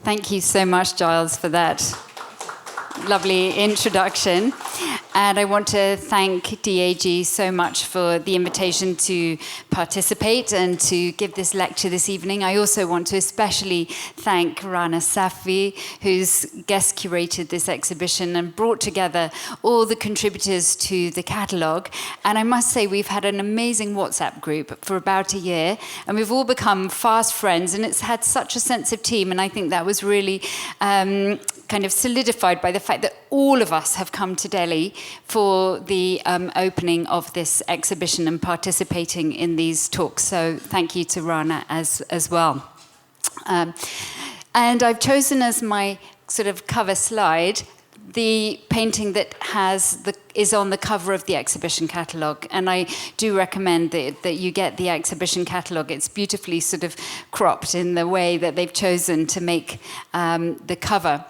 Thank you so much, Giles, for that lovely introduction. And I want to thank DAG so much for the invitation to participate and to give this lecture this evening. I also want to especially thank Rana Safi, who's guest curated this exhibition and brought together all the contributors to the catalogue. And I must say, we've had an amazing WhatsApp group for about a year, and we've all become fast friends, and it's had such a sense of team, and I think that was really kind of solidified by the fact that all of us have come to Delhi for the opening of this exhibition and participating in these talks. So thank you to Rana as well. And I've chosen as my sort of cover slide the painting that is on the cover of the exhibition catalogue. And I do recommend that you get the exhibition catalogue. It's beautifully sort of cropped in the way that they've chosen to make the cover.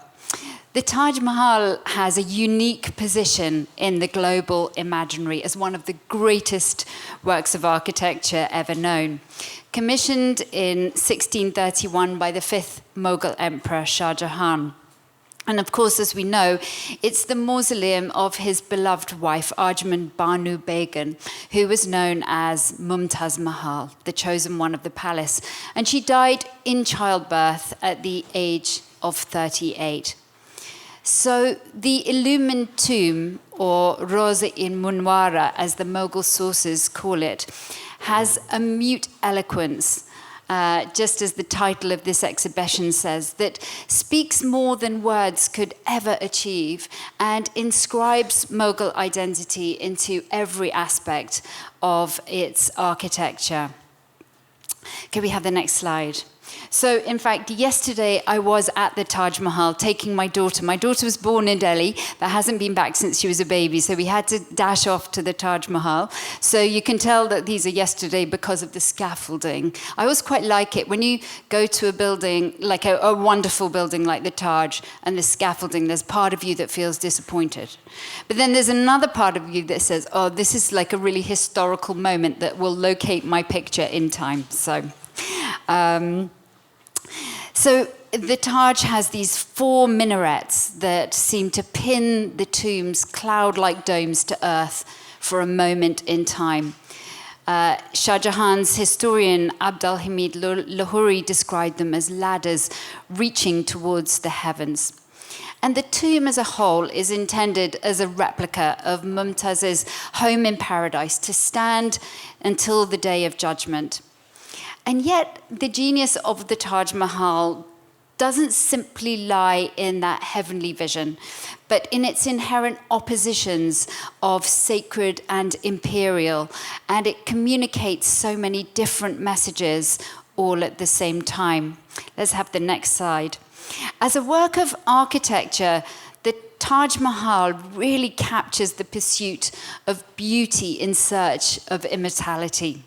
The Taj Mahal has a unique position in the global imaginary as one of the greatest works of architecture ever known. Commissioned in 1631 by the 5th Mughal Emperor Shah Jahan. And of course, as we know, it's the mausoleum of his beloved wife, Arjman Banu Begum, who was known as Mumtaz Mahal, the chosen one of the palace. And she died in childbirth at the age of 38. So the illumined tomb, or Roza-i-Munwara, as the Mughal sources call it, has a mute eloquence, just as the title of this exhibition says, that speaks more than words could ever achieve and inscribes Mughal identity into every aspect of its architecture. Can we have the next slide? So, in fact, yesterday I was at the Taj Mahal taking my daughter. My daughter was born in Delhi, but hasn't been back since she was a baby, so we had to dash off to the Taj Mahal. So you can tell that these are yesterday because of the scaffolding. I always quite like it. When you go to a building, like a wonderful building like the Taj, and the scaffolding, there's part of you that feels disappointed. But then there's another part of you that says, oh, this is like a really historical moment that will locate my picture in time. So the Taj has these 4 minarets that seem to pin the tomb's cloud-like domes to earth for a moment in time. Shah Jahan's historian Abdul Hamid Lahori described them as ladders reaching towards the heavens. And the tomb as a whole is intended as a replica of Mumtaz's home in paradise to stand until the day of judgment. And yet, the genius of the Taj Mahal doesn't simply lie in that heavenly vision, but in its inherent oppositions of sacred and imperial, and it communicates so many different messages all at the same time. Let's have the next slide. As a work of architecture, the Taj Mahal really captures the pursuit of beauty in search of immortality.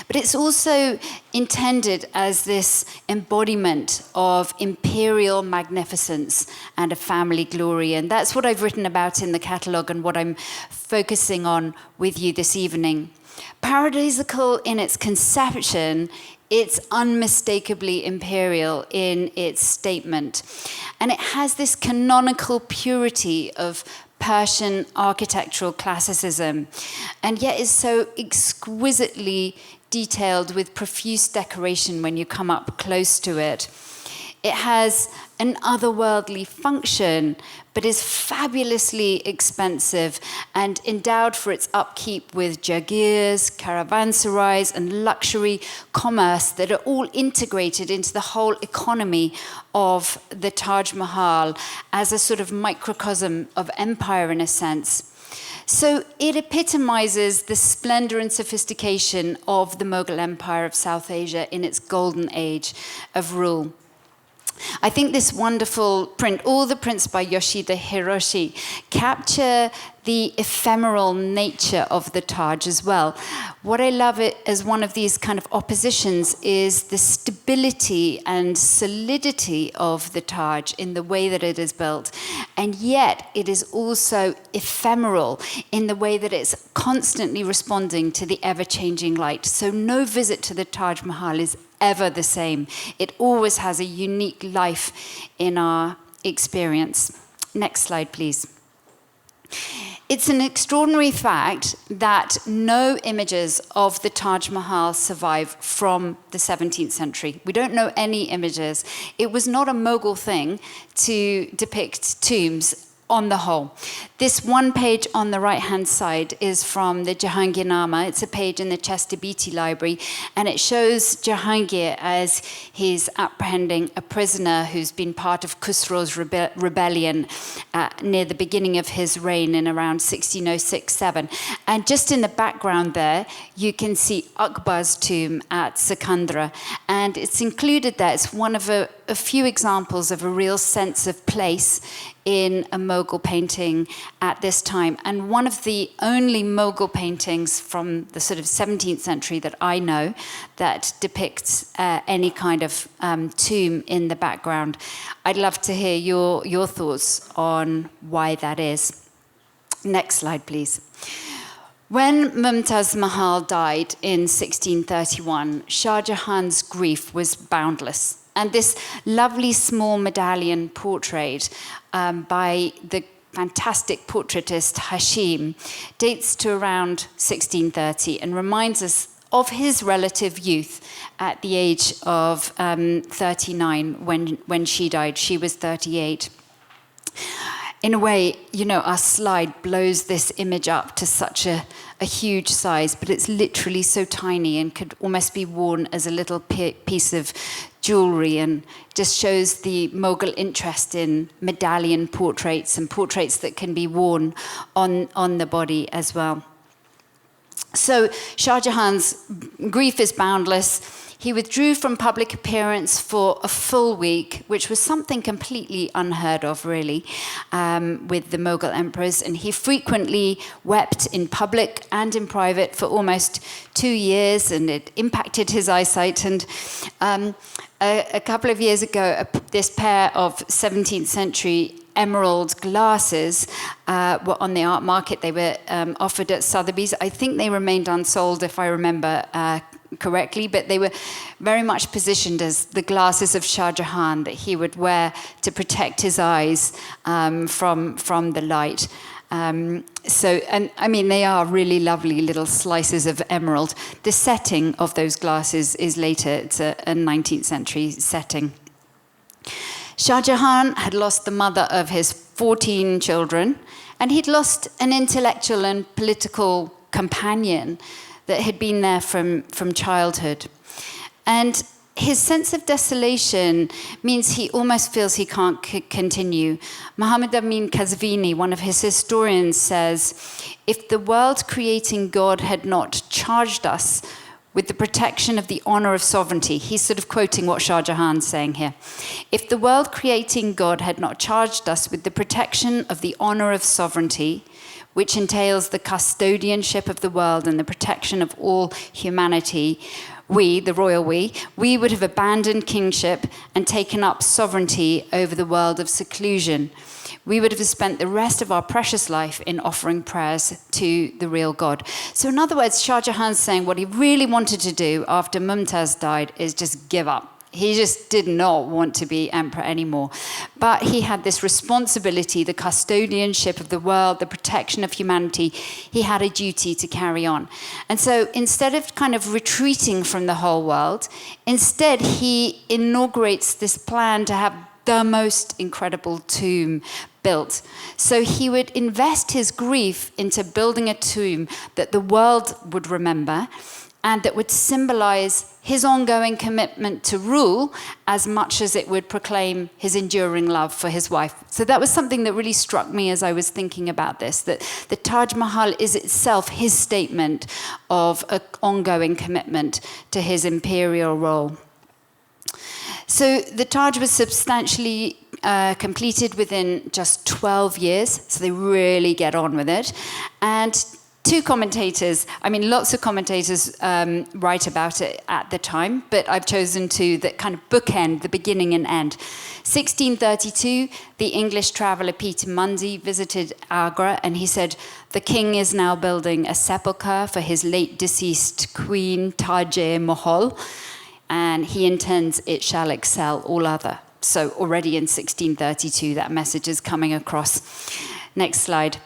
But it's also intended as this embodiment of imperial magnificence and a family glory. And that's what I've written about in the catalogue and what I'm focusing on with you this evening. Paradisical in its conception, it's unmistakably imperial in its statement. And it has this canonical purity of Persian architectural classicism, and yet is so exquisitely detailed with profuse decoration when you come up close to it. It has an otherworldly function, but is fabulously expensive and endowed for its upkeep with jagirs, caravanserais, and luxury commerce that are all integrated into the whole economy of the Taj Mahal as a sort of microcosm of empire in a sense. So it epitomizes the splendor and sophistication of the Mughal Empire of South Asia in its golden age of rule. I think this wonderful print, all the prints by Yoshida Hiroshi, capture the ephemeral nature of the Taj as well. What I love it as one of these kind of oppositions is the stability and solidity of the Taj in the way that it is built. And yet it is also ephemeral in the way that it's constantly responding to the ever-changing light. So no visit to the Taj Mahal is ever the same. It always has a unique life in our experience. Next slide, please. It's an extraordinary fact that no images of the Taj Mahal survive from the 17th century. We don't know any images. It was not a Mughal thing to depict tombs on the whole. This one page on the right-hand side is from the Jahangirnama. It's a page in the Chester Beatty Library, and it shows Jahangir as he's apprehending a prisoner who's been part of Khusro's rebellion near the beginning of his reign in around 1606-7. And just in the background there, you can see Akbar's tomb at Sikandra, and it's included there. It's one of a few examples of a real sense of place in a Mughal painting at this time, and one of the only Mughal paintings from the sort of 17th century that I know that depicts any kind of tomb in the background. I'd love to hear your thoughts on why that is. Next slide, please. When Mumtaz Mahal died in 1631, Shah Jahan's grief was boundless. And this lovely small medallion portrait by the fantastic portraitist Hashim dates to around 1630 and reminds us of his relative youth at the age of 39 when she died. She was 38. In a way, you know, our slide blows this image up to such a huge size, but it's literally so tiny and could almost be worn as a little piece of jewelry, and just shows the Mughal interest in medallion portraits and portraits that can be worn on the body as well. So Shah Jahan's grief is boundless. He withdrew from public appearance for a full week, which was something completely unheard of, really, with the Mughal emperors. And he frequently wept in public and in private for almost 2 years, and it impacted his eyesight. And a couple of years ago, this pair of 17th century emerald glasses were on the art market. They were offered at Sotheby's. I think they remained unsold, if I remember correctly, but they were very much positioned as the glasses of Shah Jahan that he would wear to protect his eyes from the light. And I mean, they are really lovely little slices of emerald. The setting of those glasses is later. It's a 19th century setting. Shah Jahan had lost the mother of his 14 children, and he'd lost an intellectual and political companion that had been there from childhood. And his sense of desolation means he almost feels he can't continue. Muhammad Amin Kazvini, one of his historians, says, if the world-creating God had not charged us with the protection of the honor of sovereignty, he's sort of quoting what Shah Jahan's saying here. If the world-creating God had not charged us with the protection of the honor of sovereignty, which entails the custodianship of the world and the protection of all humanity, we, the royal we would have abandoned kingship and taken up sovereignty over the world of seclusion. We would have spent the rest of our precious life in offering prayers to the real God. So in other words, Shah Jahan's saying what he really wanted to do after Mumtaz died is just give up. He just did not want to be emperor anymore. But he had this responsibility, the custodianship of the world, the protection of humanity. He had a duty to carry on. And so instead of kind of retreating from the whole world, instead he inaugurates this plan to have the most incredible tomb built. So he would invest his grief into building a tomb that the world would remember and that would symbolize his ongoing commitment to rule as much as it would proclaim his enduring love for his wife. So that was something that really struck me as I was thinking about this, that the Taj Mahal is itself his statement of an ongoing commitment to his imperial role. So the Taj was substantially completed within just 12 years, so they really get on with it. And two commentators, I mean, lots of commentators write about it at the time, but I've chosen two that kind of bookend the beginning and end. 1632, the English traveller Peter Mundy visited Agra, and he said, the king is now building a sepulchre for his late deceased queen, Taj Mahal. and he intends it shall excel all other. So already in 1632, that message is coming across. Next slide.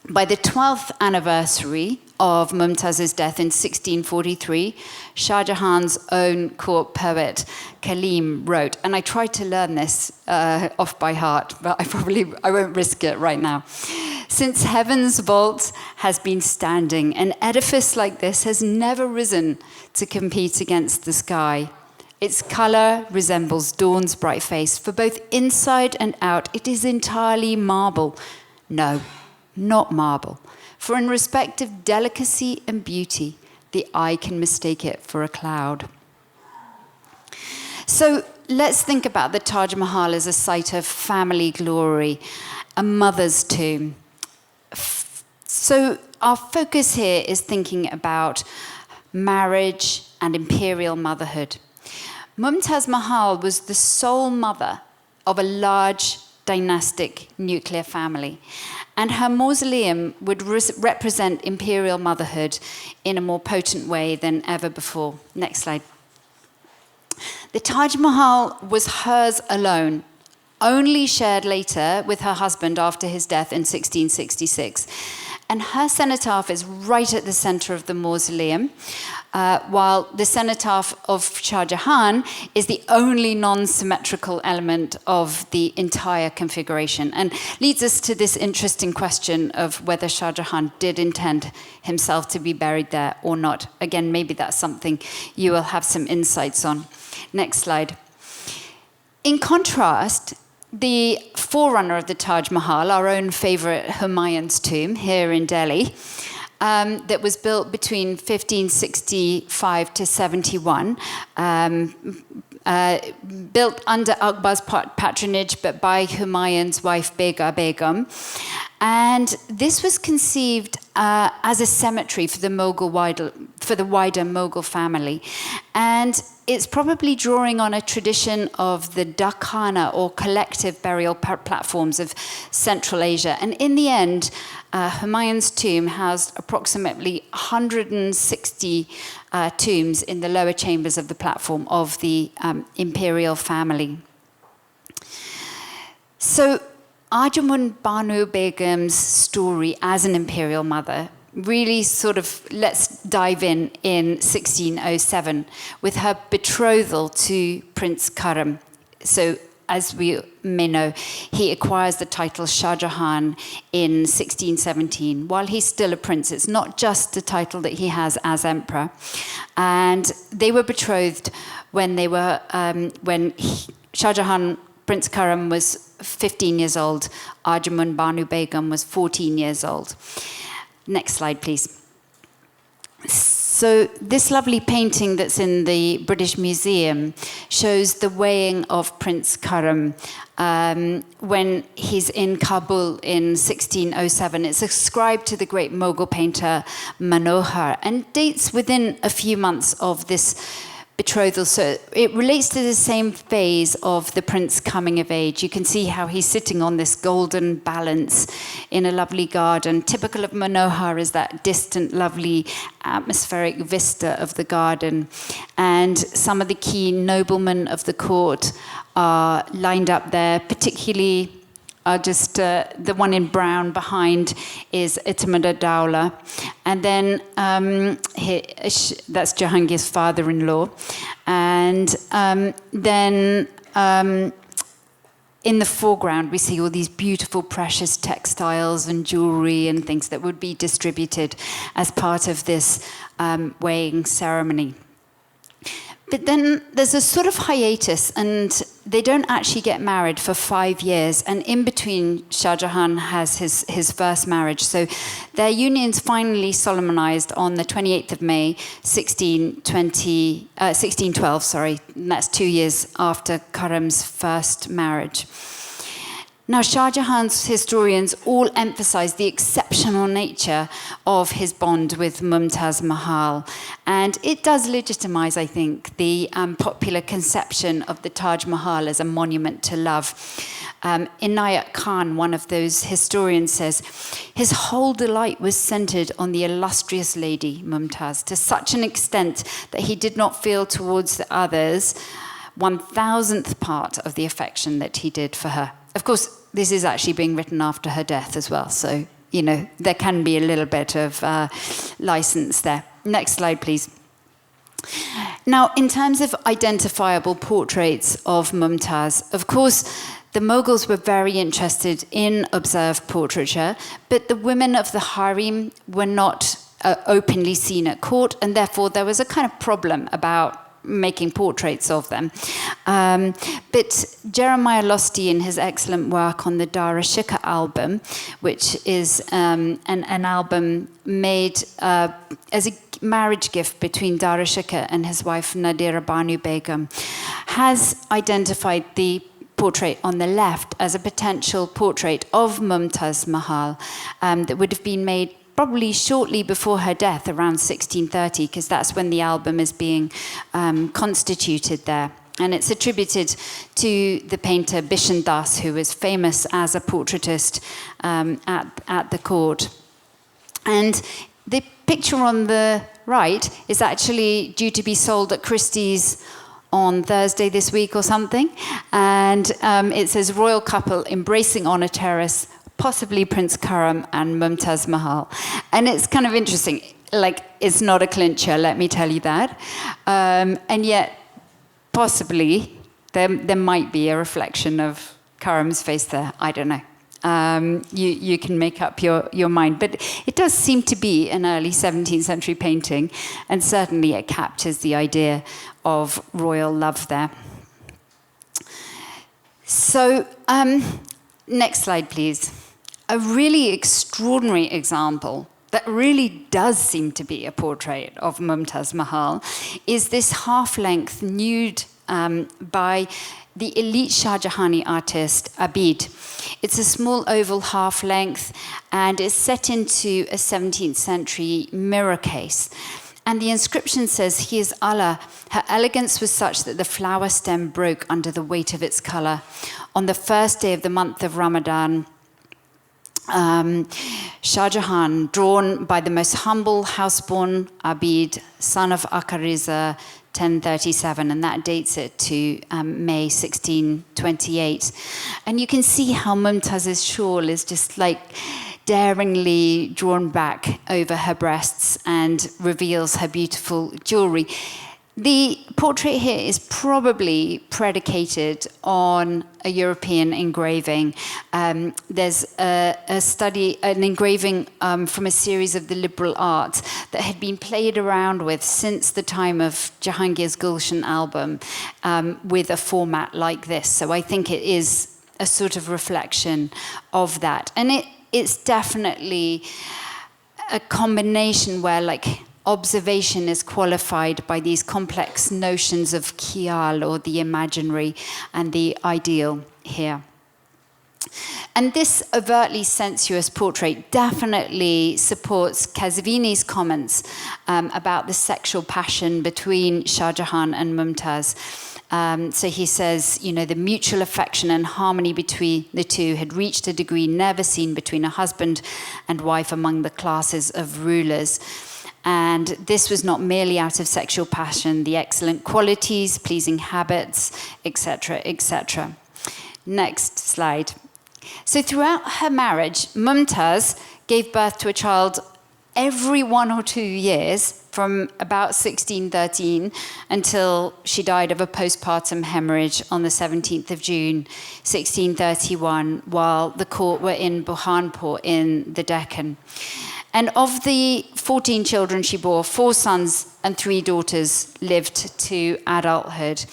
By the 12th anniversary of Mumtaz's death in 1643, Shah Jahan's own court poet Kaleem wrote, and I tried to learn this off by heart, but I won't risk it right now. Since heaven's vault has been standing, an edifice like this has never risen to compete against the sky. Its color resembles dawn's bright face. For both inside and out, it is entirely marble. No, not marble. For in respect of delicacy and beauty, the eye can mistake it for a cloud. So let's think about the Taj Mahal as a site of family glory, a mother's tomb. So our focus here is thinking about marriage and imperial motherhood. Mumtaz Mahal was the sole mother of a large dynastic nuclear family, and her mausoleum would represent imperial motherhood in a more potent way than ever before. Next slide. The Taj Mahal was hers alone, only shared later with her husband after his death in 1666. And her cenotaph is right at the center of the mausoleum, while the cenotaph of Shah Jahan is the only non-symmetrical element of the entire configuration, and leads us to this interesting question of whether Shah Jahan did intend himself to be buried there or not. Again, maybe that's something you will have some insights on. Next slide. In contrast, the forerunner of the Taj Mahal, our own favorite Humayun's tomb here in Delhi, that was built between 1565 to 71, built under Akbar's patronage, but by Humayun's wife Begum. And this was conceived as a cemetery for the wider Mughal family. And it's probably drawing on a tradition of the dakhana, or collective burial platforms of Central Asia. And in the end, Humayun's tomb housed approximately 160 tombs in the lower chambers of the platform of the imperial family. So Arjuman Banu Begum's story as an imperial mother really sort of, let's dive in 1607 with her betrothal to Prince Karam. So as we may know, he acquires the title Shah Jahan in 1617 while he's still a prince. It's not just the title that he has as emperor. And they were betrothed when Shah Jahan, Prince Karam, was 15 years old. Arjuman Banu Begum was 14 years old. Next slide, please. So this lovely painting that's in the British Museum shows the weighing of Prince Karam when he's in Kabul in 1607. It's ascribed to the great Mughal painter Manohar and dates within a few months of this betrothal. So it relates to the same phase of the prince coming of age. You can see how he's sitting on this golden balance in a lovely garden. Typical of Manohar is that distant, lovely atmospheric vista of the garden. And some of the key noblemen of the court are lined up there, particularly just the one in brown behind is Itamada Dowla. And then that's Jahangir's father-in-law. And then in the foreground, we see all these beautiful, precious textiles and jewelry and things that would be distributed as part of this weighing ceremony. But then there's a sort of hiatus, and they don't actually get married for 5 years. And in between, Shah Jahan has his first marriage. So their union's finally solemnized on the 28th of May, 1612, and that's 2 years after Karam's first marriage. Now, Shah Jahan's historians all emphasize the exceptional nature of his bond with Mumtaz Mahal. And it does legitimize, I think, the popular conception of the Taj Mahal as a monument to love. Inayat Khan, one of those historians, says, his whole delight was centered on the illustrious lady, Mumtaz, to such an extent that he did not feel towards the others 1,000th part of the affection that he did for her. Of course, this is actually being written after her death as well, so, there can be a little bit of license there. Next slide, please. Now, in terms of identifiable portraits of Mumtaz, of course, the Mughals were very interested in observed portraiture, but the women of the harem were not openly seen at court, and therefore there was a kind of problem about making portraits of them. But Jeremiah Losty, in his excellent work on the Dara Shikha album, which is an album made as a marriage gift between Dara Shikha and his wife Nadira Banu Begum, has identified the portrait on the left as a potential portrait of Mumtaz Mahal that would have been made probably shortly before her death, around 1630, because that's when the album is being constituted there. And it's attributed to the painter Bishan Das, who was famous as a portraitist at the court. And the picture on the right is actually due to be sold at Christie's on Thursday this week or something. And it says, royal couple embracing on a terrace, possibly Prince Karam and Mumtaz Mahal. And it's kind of interesting. Like, it's not a clincher, let me tell you that. And yet, possibly, there might be a reflection of Karam's face there. I don't know. You can make up your mind. But it does seem to be an early 17th century painting, and certainly it captures the idea of royal love there. So, next slide, please. A really extraordinary example that really does seem to be a portrait of Mumtaz Mahal is this half-length nude by the elite Shah Jahani artist Abid. It's a small oval half-length, and it's set into a 17th century mirror case. And the inscription says, "He is Allah. Her elegance was such that the flower stem broke under the weight of its color. On the first day of the month of Ramadan, Shah Jahan, drawn by the most humble houseborn Abid, son of Akariza, 1037, and that dates it to May 1628. And you can see how Mumtaz's shawl is just like daringly drawn back over her breasts and reveals her beautiful jewelry. The portrait here is probably predicated on a European engraving. There's an engraving from a series of the liberal arts that had been played around with since the time of Jahangir's Gulshan album with a format like this. So I think it is a sort of reflection of that. And it's definitely a combination where, like, observation is qualified by these complex notions of khiyal, or the imaginary, and the ideal here. And this overtly sensuous portrait definitely supports Kazvini's comments about the sexual passion between Shah Jahan and Mumtaz. So he says, the mutual affection and harmony between the two had reached a degree never seen between a husband and wife among the classes of rulers. And this was not merely out of sexual passion, the excellent qualities, pleasing habits, etc., etc. Next slide. So throughout her marriage, Mumtaz gave birth to a child every 1 or 2 years from about 1613 until she died of a postpartum hemorrhage on the 17th of June, 1631, while the court were in Burhanpur in the Deccan. And of the 14 children she bore, 4 sons and 3 daughters lived to adulthood.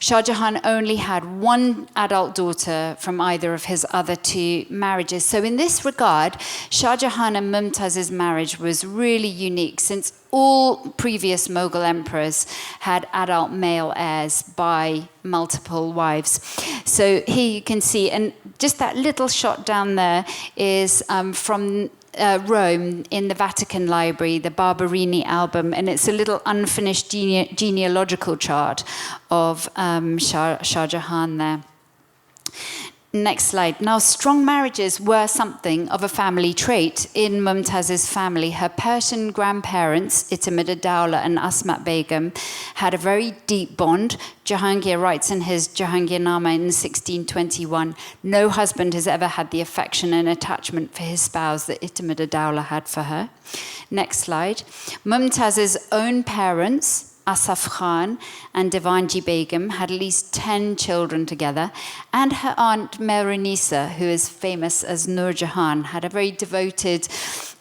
Shah Jahan only had one adult daughter from either of his other two marriages. So in this regard, Shah Jahan and Mumtaz's marriage was really unique, since all previous Mughal emperors had adult male heirs by multiple wives. So here you can see, and just that little shot down there is from Rome in the Vatican Library, the Barberini album, and it's a little unfinished genealogical chart of Shah Jahan there. Next slide. Now, strong marriages were something of a family trait in Mumtaz's family. Her Persian grandparents, Itamid-ud-Dawla and Asmat Begum, had a very deep bond. Jahangir writes in his Jahangirnama in 1621, no husband has ever had the affection and attachment for his spouse that Itamid-ud-Dawla had for her. Next slide. Mumtaz's own parents, Asaf Khan and Divanji Begum, had at least 10 children together, and her aunt Mehrunnisa, who is famous as Nur Jahan, had a very devoted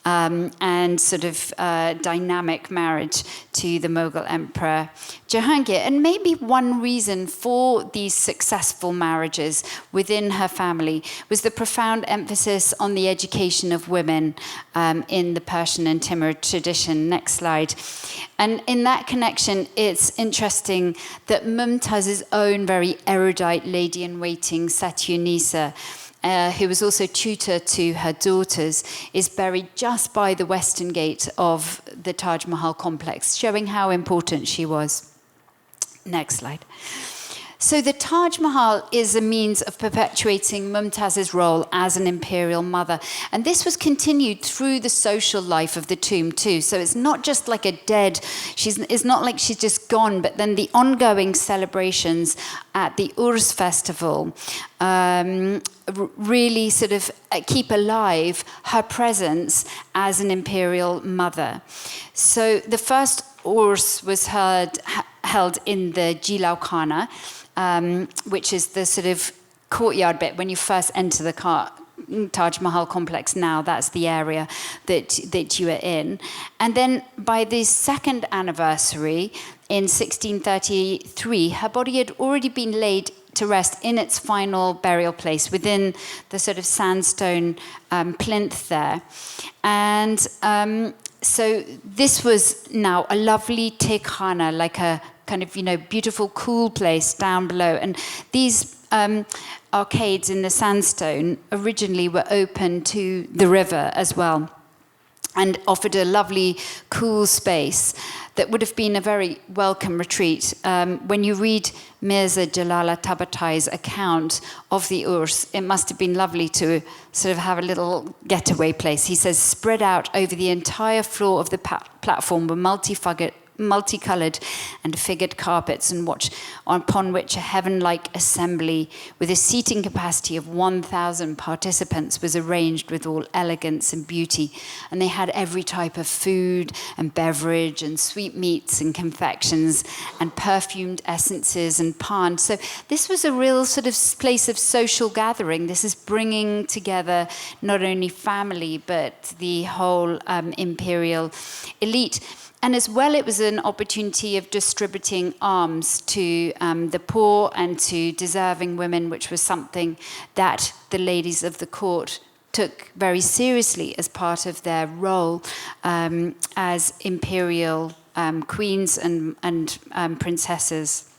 and sort of dynamic marriage to the Mughal emperor Jahangir. And maybe one reason for these successful marriages within her family was the profound emphasis on the education of women in the Persian and Timurid tradition. Next slide. And in that connection, it's interesting that Mumtaz's own very erudite lady-in-waiting, Satyunisa, who was also tutor to her daughters, is buried just by the western gate of the Taj Mahal complex, showing how important she was. Next slide. So the Taj Mahal is a means of perpetuating Mumtaz's role as an imperial mother. And this was continued through the social life of the tomb too. So it's not just like a dead, it's not like she's just gone, but then the ongoing celebrations at the Urs festival really sort of keep alive her presence as an imperial mother. So the first Urs was held in the Jilau Khana, which is the sort of courtyard bit when you first enter the Taj Mahal complex. Now that's the area that you are in. And then by the second anniversary in 1633, her body had already been laid to rest in its final burial place within the sort of sandstone plinth there. And so this was now a lovely tekhana, like a kind of, beautiful, cool place down below. And these arcades in the sandstone originally were open to the river as well, and offered a lovely, cool space that would have been a very welcome retreat. When you read Mirza Jalala Tabatai's account of the Urs, it must have been lovely to sort of have a little getaway place. He says, spread out over the entire floor of the platform were multicolored and figured carpets, and upon which a heaven-like assembly with a seating capacity of 1,000 participants was arranged with all elegance and beauty. And they had every type of food and beverage and sweetmeats and confections and perfumed essences and pan. So this was a real sort of place of social gathering. This is bringing together not only family but the whole imperial elite. And as well, it was an opportunity of distributing alms to the poor and to deserving women, which was something that the ladies of the court took very seriously as part of their role as imperial queens and princesses.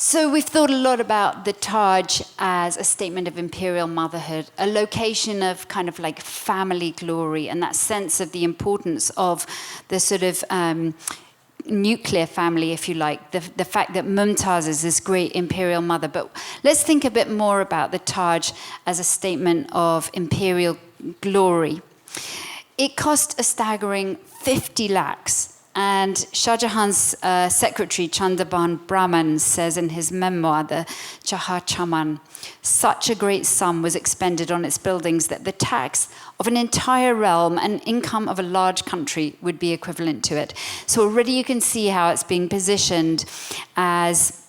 So we've thought a lot about the Taj as a statement of imperial motherhood, a location of kind of like family glory, and that sense of the importance of the sort of nuclear family, if you like, the fact that Mumtaz is this great imperial mother. But let's think a bit more about the Taj as a statement of imperial glory. It cost a staggering 50 lakhs. And Shah Jahan's secretary, Chandraban Brahman, says in his memoir, the Chahar Chaman, such a great sum was expended on its buildings that the tax of an entire realm and income of a large country would be equivalent to it. So already you can see how it's being positioned as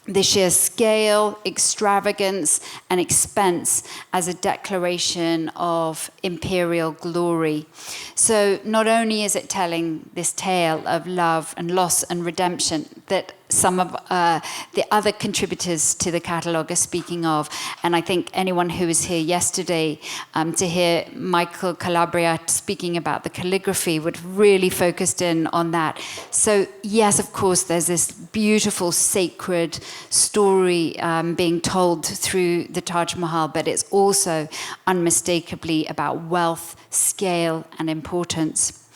the sheer scale, extravagance, and expense as a declaration of imperial glory. So not only is it telling this tale of love and loss and redemption that some of the other contributors to the catalogue are speaking of. And I think anyone who was here yesterday to hear Michael Calabria speaking about the calligraphy would really focused in on that. So yes, of course, there's this beautiful sacred story being told through the Taj Mahal, but it's also unmistakably about wealth, scale, and importance.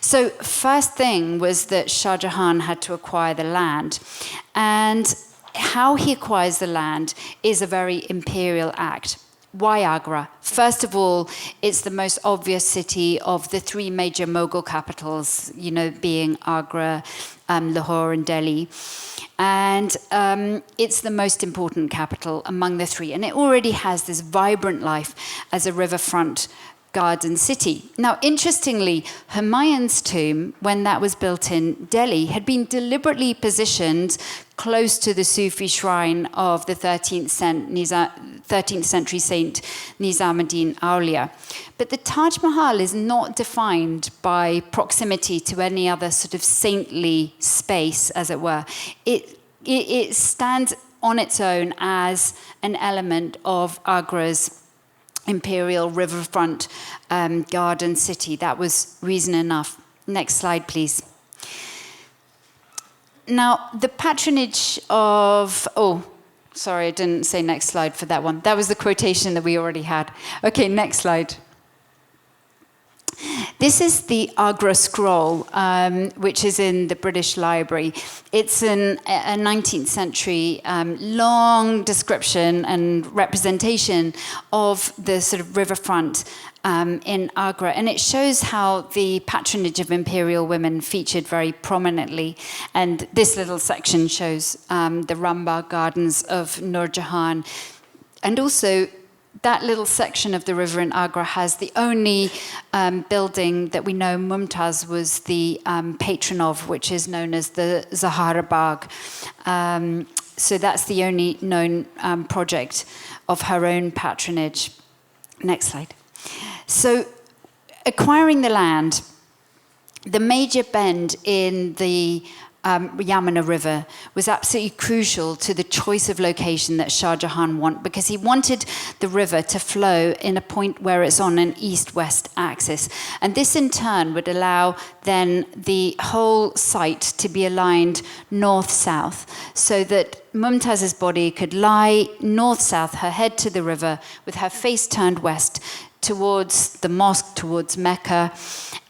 So first thing was that Shah Jahan had to acquire the land, and how he acquires the land is a very imperial act. Why Agra? First of all, it's the most obvious city of the three major Mughal capitals, you know, being Agra, Lahore, and Delhi. And it's the most important capital among the three. And it already has this vibrant life as a riverfront garden city. Now, interestingly, Humayun's tomb, when that was built in Delhi, had been deliberately positioned close to the Sufi shrine of the 13th century saint Nizamuddin Auliya. But the Taj Mahal is not defined by proximity to any other sort of saintly space, as it were. It stands on its own as an element of Agra's imperial riverfront garden city. That was reason enough. Next slide, please. Now, the patronage of... Oh, sorry, I didn't say next slide for that one. That was the quotation that we already had. Okay, next slide. This is the Agra Scroll, which is in the British Library. It's a 19th century long description and representation of the sort of riverfront in Agra. And it shows how the patronage of imperial women featured very prominently. And this little section shows the Rambagh Gardens of Nur Jahan. And also, that little section of the river in Agra has the only building that we know Mumtaz was the patron of, which is known as the Zahara Bagh. So that's the only known project of her own patronage. Next slide. So acquiring the land, the major bend in the Yamuna River was absolutely crucial to the choice of location that Shah Jahan wanted, because he wanted the river to flow in a point where it's on an east-west axis. And this in turn would allow then the whole site to be aligned north-south, so that Mumtaz's body could lie north-south, her head to the river, with her face turned west, towards the mosque, towards Mecca,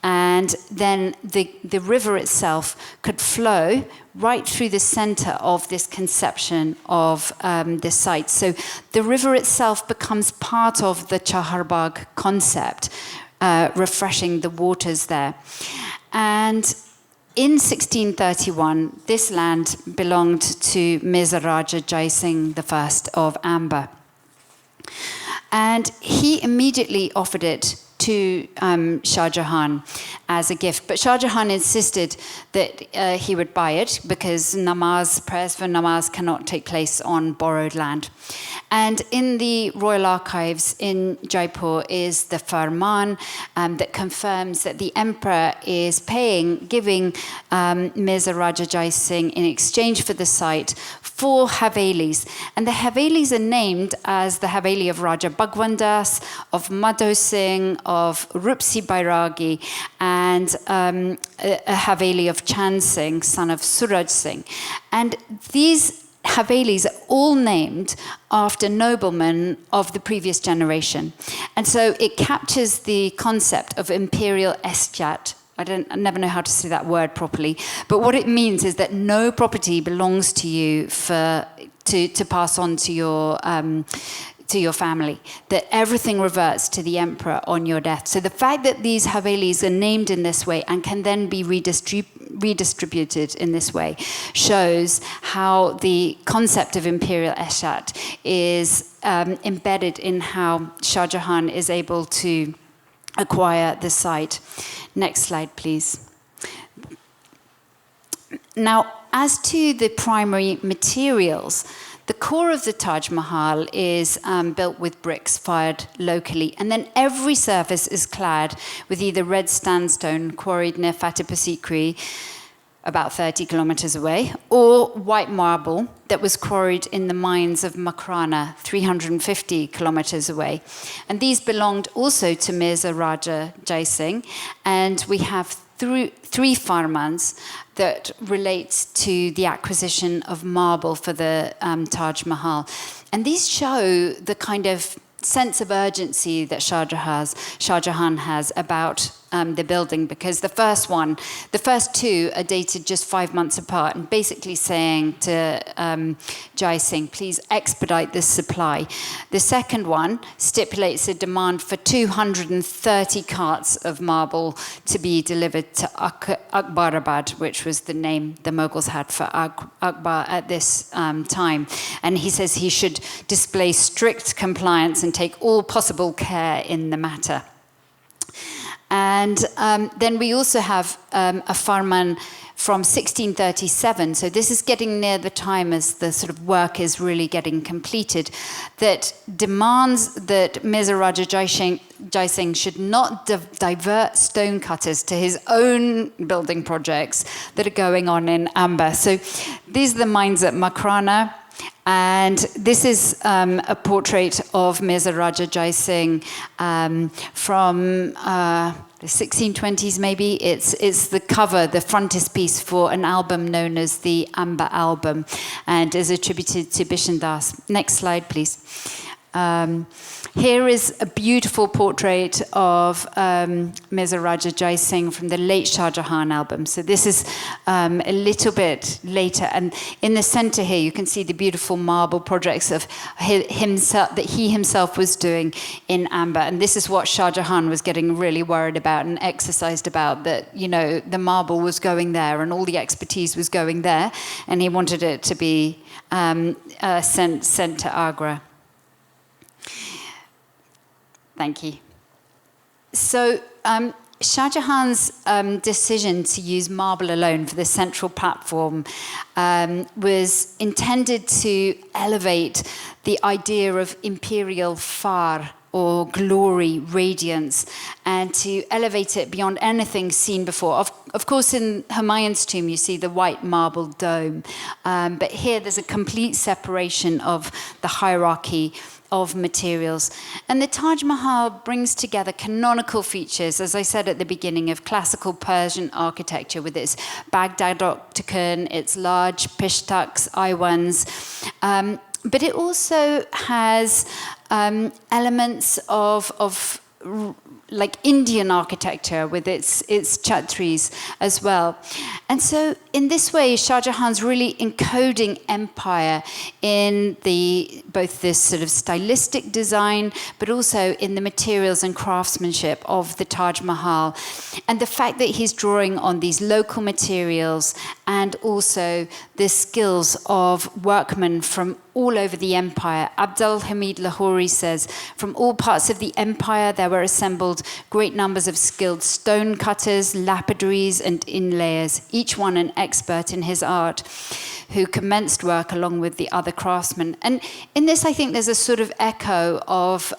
and then the river itself could flow right through the center of this conception of this site. So the river itself becomes part of the Chaharbagh concept, refreshing the waters there. And in 1631, this land belonged to Mirza Raja Jai Singh I of Amber. And he immediately offered it to Shah Jahan as a gift. But Shah Jahan insisted that he would buy it because prayers for namaz cannot take place on borrowed land. And in the royal archives in Jaipur is the farman that confirms that the emperor is giving Mirza Raja Jai Singh in exchange for the site 4 havelis. And the havelis are named as the haveli of Raja Bhagwan Das, of Madho Singh, of Rupsi Bairagi, and a haveli of Chand Singh, son of Suraj Singh. And these havelis are all named after noblemen of the previous generation. And so it captures the concept of imperial eschat. I never know how to say that word properly, but what it means is that no property belongs to you to pass on to your family, that everything reverts to the emperor on your death. So the fact that these havelis are named in this way and can then be redistributed in this way shows how the concept of imperial eshat is embedded in how Shah Jahan is able to acquire the site. Next slide, please. Now, as to the primary materials, the core of the Taj Mahal is built with bricks fired locally, and then every surface is clad with either red sandstone quarried near Fatehpur Sikri, about 30 kilometers away, or white marble that was quarried in the mines of Makrana, 350 kilometers away. And these belonged also to Mirza Raja Jai Singh, and we have three farmans that relates to the acquisition of marble for the Taj Mahal. And these show the kind of sense of urgency that Shah Jahan has about the building, because the first two are dated just 5 months apart, and basically saying to Jai Singh, please expedite this supply. The second one stipulates a demand for 230 carts of marble to be delivered to Akbarabad, which was the name the Mughals had for Akbar at this time. And he says he should display strict compliance and take all possible care in the matter. And then we also have a farman from 1637, so this is getting near the time as the sort of work is really getting completed, that demands that Mirza Raja Jai Singh should not divert stonecutters to his own building projects that are going on in Amba. So these are the mines at Makrana. And this is a portrait of Mirza Raja Jai Singh from the 1620s, maybe. It's the cover, the frontispiece for an album known as the Amba Album, and is attributed to Bishan Das. Next slide, please. Here is a beautiful portrait of Mirza Raja Jai Singh from the late Shah Jahan album. So this is a little bit later. And in the center here, you can see the beautiful marble projects of himself that he himself was doing in Amba. And this is what Shah Jahan was getting really worried about and exercised about, that, you know, the marble was going there and all the expertise was going there. And he wanted it to be sent to Agra. Thank you. So Shah Jahan's decision to use marble alone for the central platform was intended to elevate the idea of imperial far, or glory, radiance, and to elevate it beyond anything seen before. Of course, in Humayun's tomb, you see the white marble dome, but here there's a complete separation of the hierarchy of materials. And the Taj Mahal brings together canonical features, as I said at the beginning, of classical Persian architecture with its Baghdad octagon, its large pishtaks, iwans, but it also has elements of like Indian architecture with its chhatris as well. And so in this way, Shah Jahan's really encoding empire in both this sort of stylistic design, but also in the materials and craftsmanship of the Taj Mahal. And the fact that he's drawing on these local materials and also the skills of workmen from all over the empire. Abdul Hamid Lahori says, from all parts of the empire there were assembled great numbers of skilled stone cutters, lapidaries and inlayers, each one an expert in his art, who commenced work along with the other craftsmen. And in this, I think there's a sort of echo of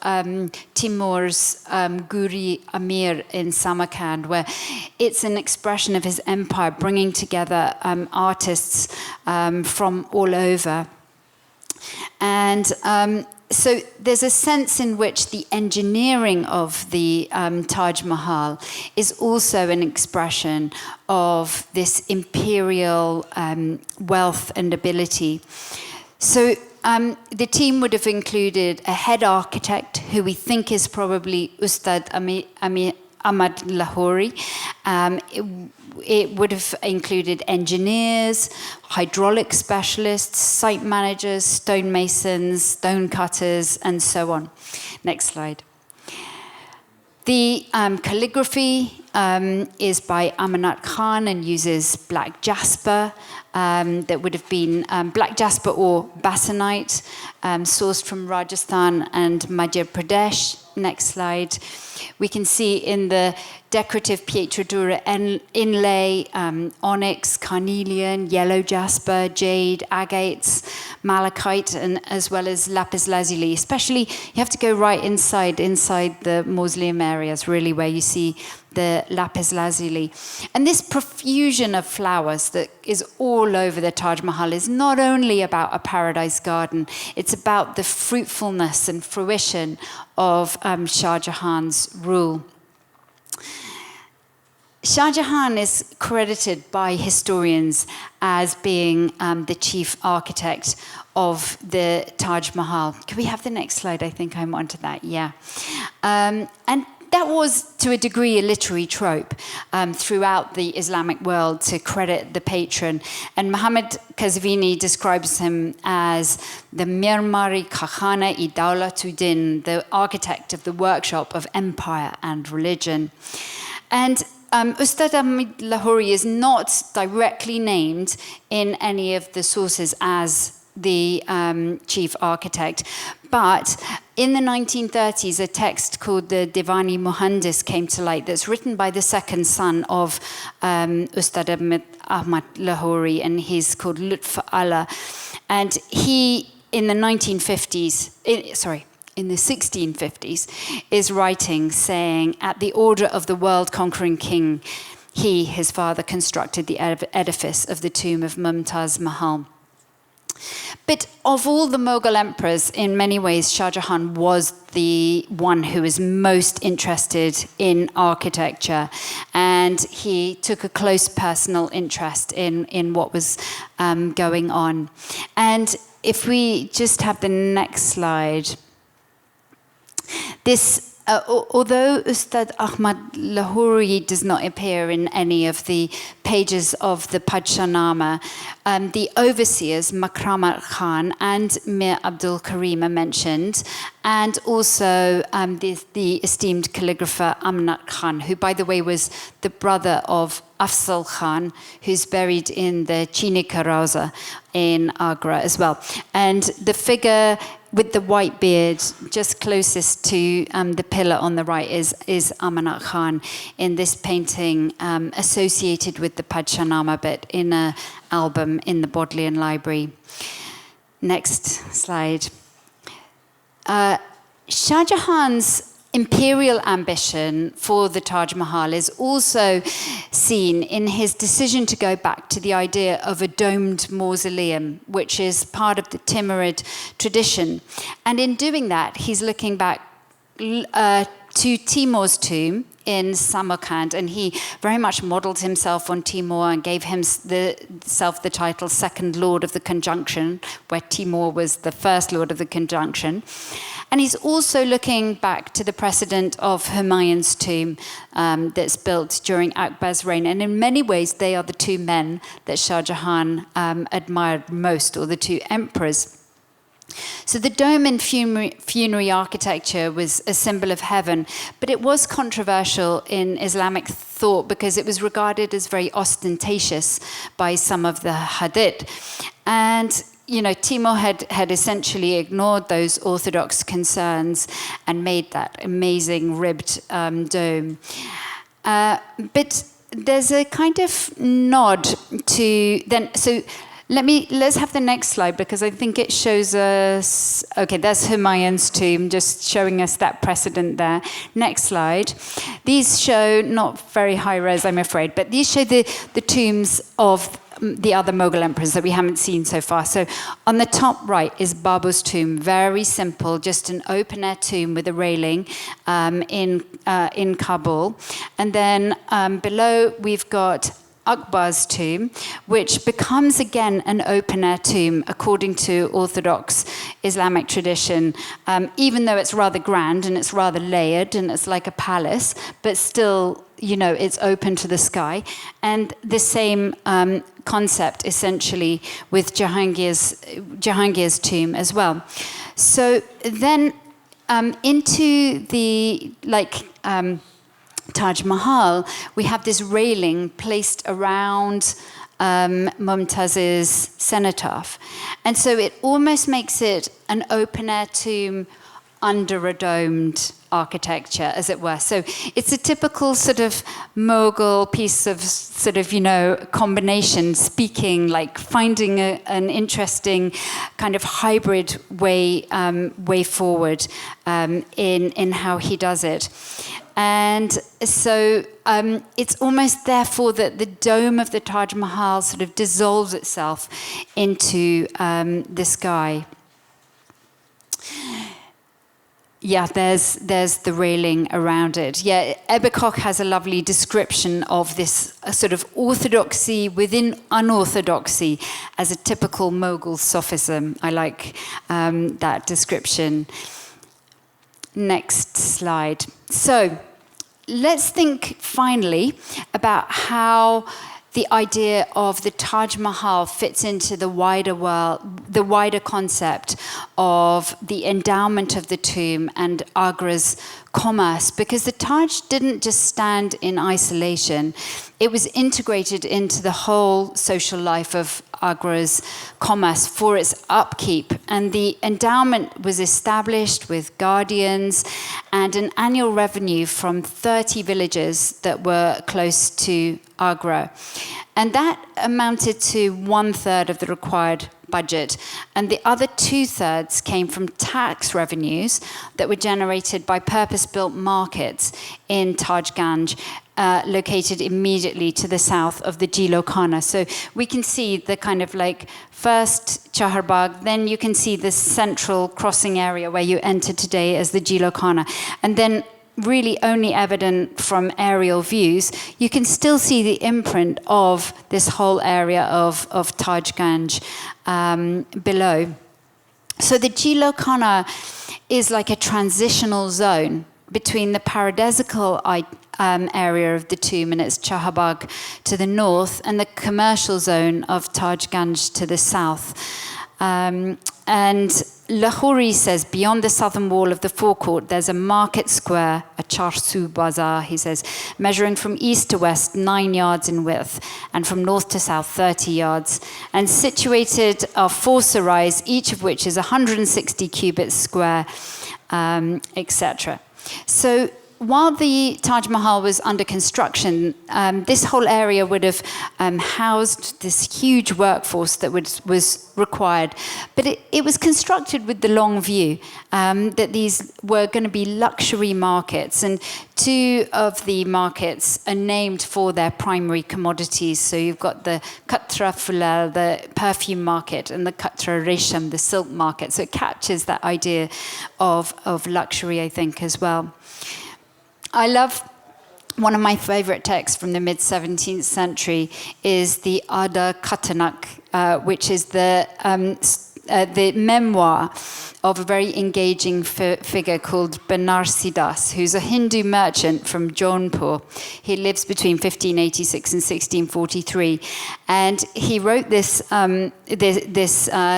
Timur's Guri Amir in Samarkand, where it's an expression of his empire, bringing together artists from all over. And so there's a sense in which the engineering of the Taj Mahal is also an expression of this imperial wealth and ability. So the team would have included a head architect, who we think is probably Ustad Ahmad Lahori. It would have included engineers, hydraulic specialists, site managers, stonemasons, stone cutters, and so on. Next slide. The calligraphy is by Amanat Khan and uses black jasper. That would have been black jasper or basanite, sourced from Rajasthan and Madhya Pradesh. next slide, we can see in the decorative pietra dura inlay, onyx, carnelian, yellow jasper, jade, agates, malachite, and as well as lapis lazuli. Especially, you have to go right inside the mausoleum areas, really, where you see the lapis lazuli. And this profusion of flowers that is all over the Taj Mahal is not only about a paradise garden, it's about the fruitfulness and fruition of Shah Jahan's rule. Shah Jahan is credited by historians as being the chief architect of the Taj Mahal. Can we have the next slide? I think I'm onto that, yeah. And that was, to a degree, a literary trope throughout the Islamic world to credit the patron. And Muhammad Qazvini describes him as the Mirmari Khana I Dawlatuddin, the architect of the workshop of empire and religion. And Ustad Ahmad Lahori is not directly named in any of the sources as the chief architect, but in the 1930s, a text called the Divani Muhandis came to light that's written by the second son of Ustad Ahmad Lahori, and he's called Lutf Allah. And he, in the 1650s, is writing, saying, at the order of the world-conquering king, he, his father, constructed the edifice of the tomb of Mumtaz Mahal. But of all the Mughal emperors, in many ways, Shah Jahan was the one who was most interested in architecture, and he took a close personal interest in what was going on. And if we just have the next slide. This, although Ustad Ahmad Lahori does not appear in any of the pages of the Padshahnama, the overseers, Makram Khan and Mir Abdul Karim, are mentioned, and also the esteemed calligrapher Amnat Khan, who, by the way, was the brother of Afzal Khan, who's buried in the Chinika Rauza in Agra as well. And the figure with the white beard, just closest to the pillar on the right, is Amanat Khan in this painting associated with the Padshahnama, but in an album in the Bodleian Library. Next slide. Shah Jahan's imperial ambition for the Taj Mahal is also seen in his decision to go back to the idea of a domed mausoleum, which is part of the Timurid tradition. And in doing that, he's looking back to Timur's tomb in Samarkand, and he very much modeled himself on Timur and gave himself the title Second Lord of the Conjunction, where Timur was the first Lord of the Conjunction. And he's also looking back to the precedent of Humayun's tomb that's built during Akbar's reign. And in many ways, they are the two men that Shah Jahan admired most, or the two emperors. So the dome and funerary architecture was a symbol of heaven, but it was controversial in Islamic thought because it was regarded as very ostentatious by some of the Hadith. And Timur had essentially ignored those orthodox concerns and made that amazing ribbed dome. But there's a kind of nod to then. So let's have the next slide, because I think it shows us. Okay, there's Humayun's tomb, just showing us that precedent there. Next slide. These show, not very high res, I'm afraid, but these show the tombs of the other Mughal emperors that we haven't seen so far. So on the top right is Babur's tomb, very simple, just an open-air tomb with a railing in Kabul. And then below we've got Akbar's tomb, which becomes again an open-air tomb according to Orthodox Islamic tradition, even though it's rather grand and it's rather layered and it's like a palace, but still, it's open to the sky. And the same concept essentially with Jahangir's tomb as well. So then into the Taj Mahal, we have this railing placed around Mumtaz's cenotaph. And so it almost makes it an open-air tomb under a domed architecture, as it were. So it's a typical sort of Mughal piece of sort of, combination, speaking, like finding an interesting kind of hybrid way forward in how he does it. And so it's almost therefore that the dome of the Taj Mahal sort of dissolves itself into the sky. Yeah, there's the railing around it. Yeah, Eberkoch has a lovely description of this sort of orthodoxy within unorthodoxy as a typical Mughal sophism. I like that description. Next slide. So let's think finally about how the idea of the Taj Mahal fits into the wider world, the wider concept of the endowment of the tomb and Agra's commerce, because the Taj didn't just stand in isolation. It was integrated into the whole social life of Agra's commerce for its upkeep. And the endowment was established with guardians and an annual revenue from 30 villages that were close to Agra. And that amounted to 1/3 of the required budget. And the other 2/3 came from tax revenues that were generated by purpose-built markets in Taj Ganj, located immediately to the south of the Jilo Khana. So we can see the kind of like first Chaharbagh, then you can see the central crossing area where you enter today as the Jilo Khana. And then really only evident from aerial views, you can still see the imprint of this whole area of Taj Ganj below. So the Jilo Khana is like a transitional zone between the paradisical area of the tomb and its Chaharbagh to the north and the commercial zone of Taj Ganj to the south. And Lahori says, beyond the southern wall of the forecourt, there's a market square, a Charsu Bazaar, he says, measuring from east to west 9 yards in width, and from north to south 30 yards. And situated are 4 sarais, each of which is 160 cubits square, etc. So while the Taj Mahal was under construction, this whole area would have housed this huge workforce that was required. But it was constructed with the long view that these were going to be luxury markets. And 2 of the markets are named for their primary commodities. So you've got the Katra Fulal, the perfume market, and the Katra Resham, the silk market. So it captures that idea of luxury, I think, as well. I love, one of my favorite texts from the mid-17th century is the Ada Katanak, which is the memoir of a very engaging figure called Banarsi Das, who's a Hindu merchant from Jaunpur. He lives between 1586 and 1643. And he wrote this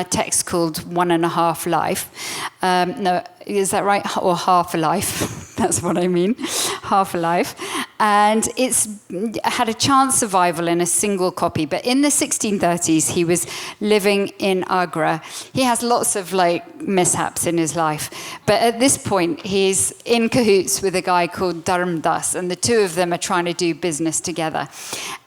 text called 1.5 Life. No, is that right? Or half a life. That's what I mean. Half a life. And it's had a chance survival in a single copy. But in the 1630s, he was living in Agra. He has lots of mishaps in his life. But at this point, he's in cahoots with a guy called Dharm Das. And the 2 of them are trying to do business together.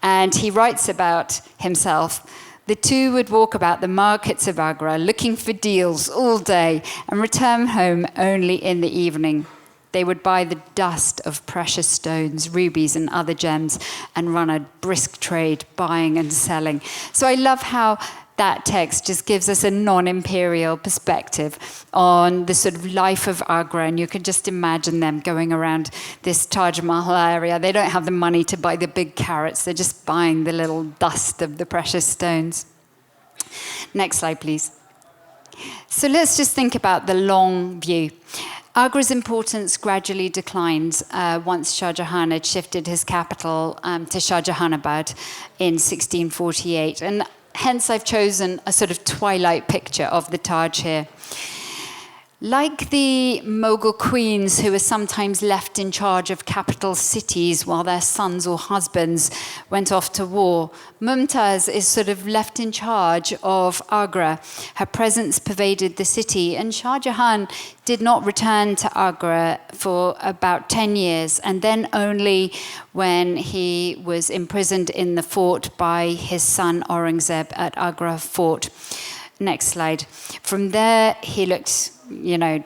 And he writes about himself. The 2 would walk about the markets of Agra, looking for deals all day, and return home only in the evening. They would buy the dust of precious stones, rubies, and other gems, and run a brisk trade, buying and selling. So I love how that text just gives us a non-imperial perspective on the sort of life of Agra, and you can just imagine them going around this Taj Mahal area. They don't have the money to buy the big carrots, they're just buying the little dust of the precious stones. Next slide, please. So let's just think about the long view. Agra's importance gradually declined once Shah Jahan had shifted his capital to Shah Jahanabad in 1648. And hence I've chosen a sort of twilight picture of the Taj here. Like the Mughal queens who were sometimes left in charge of capital cities while their sons or husbands went off to war, Mumtaz is sort of left in charge of Agra. Her presence pervaded the city, and Shah Jahan did not return to Agra for about 10 years, and then only when he was imprisoned in the fort by his son Aurangzeb at Agra fort. Next slide. From there, he looked,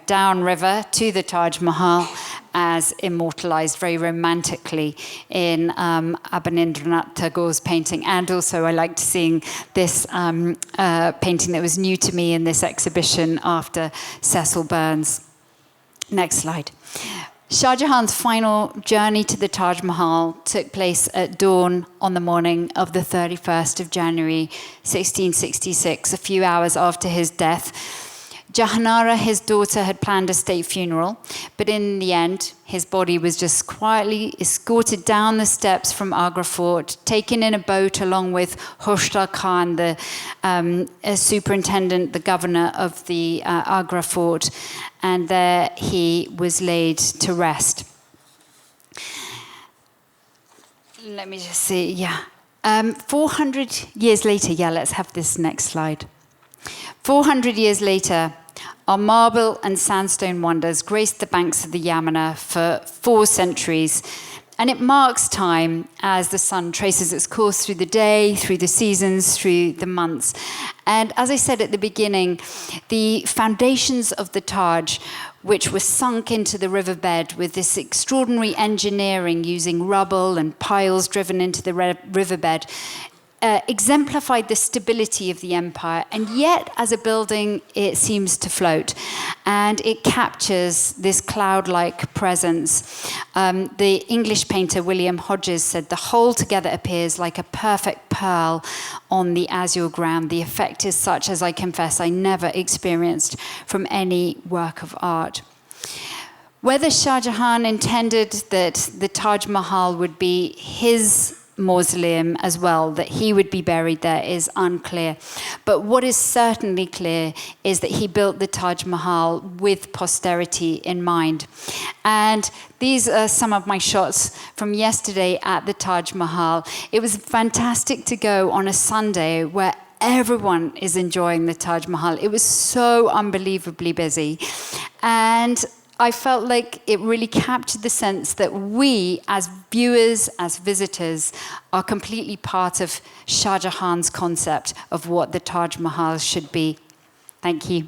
downriver to the Taj Mahal, as immortalized very romantically in Abanindranath Tagore's painting. And also I liked seeing this painting that was new to me in this exhibition after Cecil Burns. Next slide. Shah Jahan's final journey to the Taj Mahal took place at dawn on the morning of the 31st of January, 1666, a few hours after his death. Jahanara, his daughter, had planned a state funeral, but in the end, his body was just quietly escorted down the steps from Agra Fort, taken in a boat along with Hoshtar Khan, the superintendent, the governor of the Agra Fort, and there he was laid to rest. Let me just see, 400 years later, let's have this next slide. 400 years later, our marble and sandstone wonders graced the banks of the Yamuna for 4 centuries, and it marks time as the sun traces its course through the day, through the seasons, through the months. And as I said at the beginning, the foundations of the Taj, which were sunk into the riverbed with this extraordinary engineering using rubble and piles driven into the riverbed, exemplified the stability of the empire, and yet as a building it seems to float, and it captures this cloud-like presence. The English painter William Hodges said the whole together appears like a perfect pearl on the azure ground. The effect is such as I confess I never experienced from any work of art. Whether Shah Jahan intended that the Taj Mahal would be his mausoleum as well, that he would be buried there, is unclear. But what is certainly clear is that he built the Taj Mahal with posterity in mind. And these are some of my shots from yesterday at the Taj Mahal. It was fantastic to go on a Sunday where everyone is enjoying the Taj Mahal. It was so unbelievably busy. And I felt like it really captured the sense that we, as viewers, as visitors, are completely part of Shah Jahan's concept of what the Taj Mahal should be. Thank you.